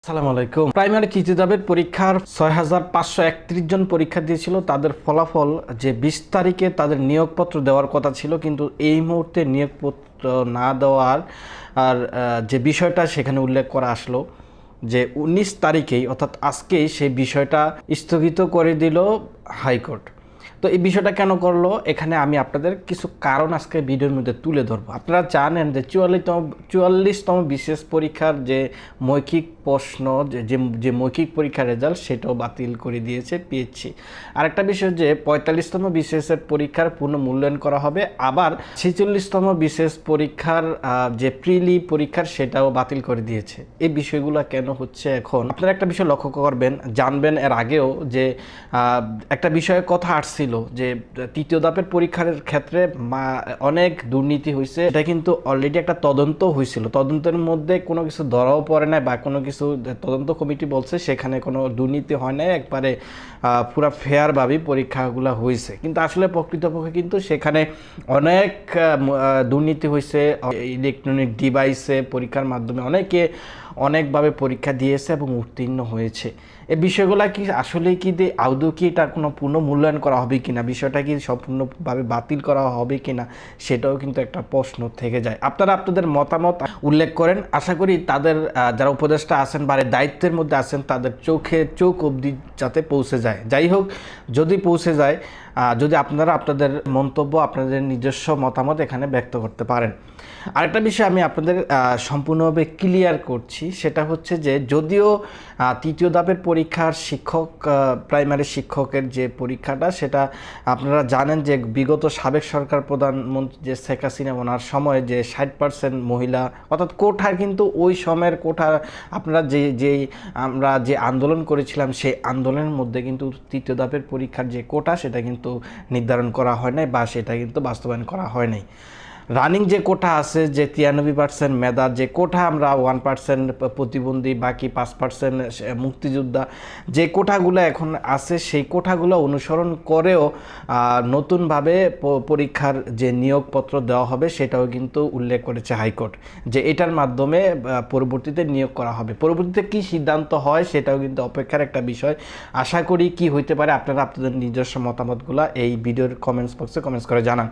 আসসালামু আলাইকুম। প্রাইমারি তৃতীয় পরীক্ষার ৬,৫৩১ জন পরীক্ষা দিয়েছিল। তাদের ফলাফল যে ২০ তারিখে তাদের নিয়োগপত্র দেওয়ার কথা ছিল, কিন্তু এই মুহূর্তে নিয়োগপত্র না দেওয়ার যে বিষয়টা সেখানে উল্লেখ করা আসলো যে ১৯ তারিখেই অর্থাৎ আজকেই সেই বিষয়টা স্থগিত করে দিল হাইকোর্ট। তো এই বিষয়টা কেন করলো, এখানে আমি আপনাদের কিছু কারণ আজকে ভিডিওর মধ্যে তুলে ধরবো। আপনারা জানেন যে ৪৪তম বিশেষ পরীক্ষার যে মৌখিক প্রশ্ন যে মৌখিক পরীক্ষার রেজাল্ট সেটাও বাতিল করে দিয়েছে পিএসসি। আরেকটা বিষয় যে ৪৫তম বিশেষের পরীক্ষার পূর্ণ মূল্যায়ন করা হবে, আবার ৪৬তম বিশেষ পরীক্ষার যে প্রিলি পরীক্ষার সেটাও বাতিল করে দিয়েছে। এই বিষয়গুলো কেন হচ্ছে এখন আপনারা একটা বিষয় লক্ষ্য করবেন, জানবেন। এর আগেও যে একটা বিষয়ে কথা আসছিল যে তৃতীয় ধাপের পরীক্ষার ক্ষেত্রে অনেক দুর্নীতি হয়েছে, এটা কিন্তু অলরেডি একটা তদন্ত হয়েছিল। তদন্তের মধ্যে কোনো কিছু ধরাও পড়ে নাই বা কোনো কিছু তদন্ত কমিটি বলছে সেখানে কোনো দুর্নীতি হয় নাই, একবারে পুরা ফেয়ারভাবেই পরীক্ষাগুলো হয়েছে। কিন্তু আসলে প্রকৃতপক্ষে কিন্তু সেখানে অনেক দুর্নীতি হয়েছে। ইলেকট্রনিক ডিভাইসে পরীক্ষার মাধ্যমে অনেকভাবে পরীক্ষা দিয়েছে এবং উত্তীর্ণ হয়েছে। এই বিষয়গুলো কি আসলে কি আদৌ কি এটা কোনো পূর্ণ মূল্যায়ন করা হবে কিনা, বিষয়টা কি সম্পূর্ণভাবে বাতিল করা হবে কিনা, সেটাও কিন্তু একটা প্রশ্ন থেকে যায়। আপনারা আপনাদের মতামত উল্লেখ করেন। আশা করি তাদের যারা উপদেষ্টা আছেন বা দায়িত্বের মধ্যে আছেন তাদের চোখ অবধি যাতে পৌঁছে যায়। যাই হোক, যদি পৌঁছে যায়, যদি আপনারা আপনাদের মন্তব্য, আপনাদের নিজস্ব মতামত এখানে ব্যক্ত করতে পারেন। আরেকটা বিষয় আমি আপনাদের সম্পূর্ণভাবে ক্লিয়ার করছি, সেটা হচ্ছে যে যদিও তৃতীয় ধাপের পরীক্ষার প্রাইমারি শিক্ষকের যে পরীক্ষাটা সেটা আপনারা জানেন যে বিগত সাবেক সরকার প্রধানমন্ত্রী যে শেখ হাসিনা ওনার সময় যে ৬০% মহিলা, অর্থাৎ কোঠা, কিন্তু ওই সময়ের কোঠা আপনারা আমরা যে আন্দোলন করেছিলাম সেই আন্দোলনের মধ্যে কিন্তু তৃতীয় ধাপের পরীক্ষার যে কোটা সেটা কিন্তু নির্ধারণ করা হয় নাই বা সেটা কিন্তু বাস্তবায়ন করা হয় নাই। রানিং যে কোটা আছে, যে 93% মেধা যে কোটা, আমরা 1% প্রতিবন্ধী, বাকি 5% মুক্তিযোদ্ধা, যে কোটাগুলো এখন আছে সেই কোটাগুলো অনুসরণ করেও নতুনভাবে পরীক্ষার যে নিয়োগপত্র দেওয়া হবে সেটাও কিন্তু উল্লেখ করেছে হাইকোর্ট, যে এটার মাধ্যমে পরবর্তীতে নিয়োগ করা হবে। পরবর্তীতে কী সিদ্ধান্ত হয় সেটাও কিন্তু অপেক্ষার একটা বিষয়। আশা করি কি হইতে পারে আপনারা আপনাদের নিজস্ব মতামতগুলো এই ভিডিওর কমেন্টস বক্সে কমেন্টস করে জানান।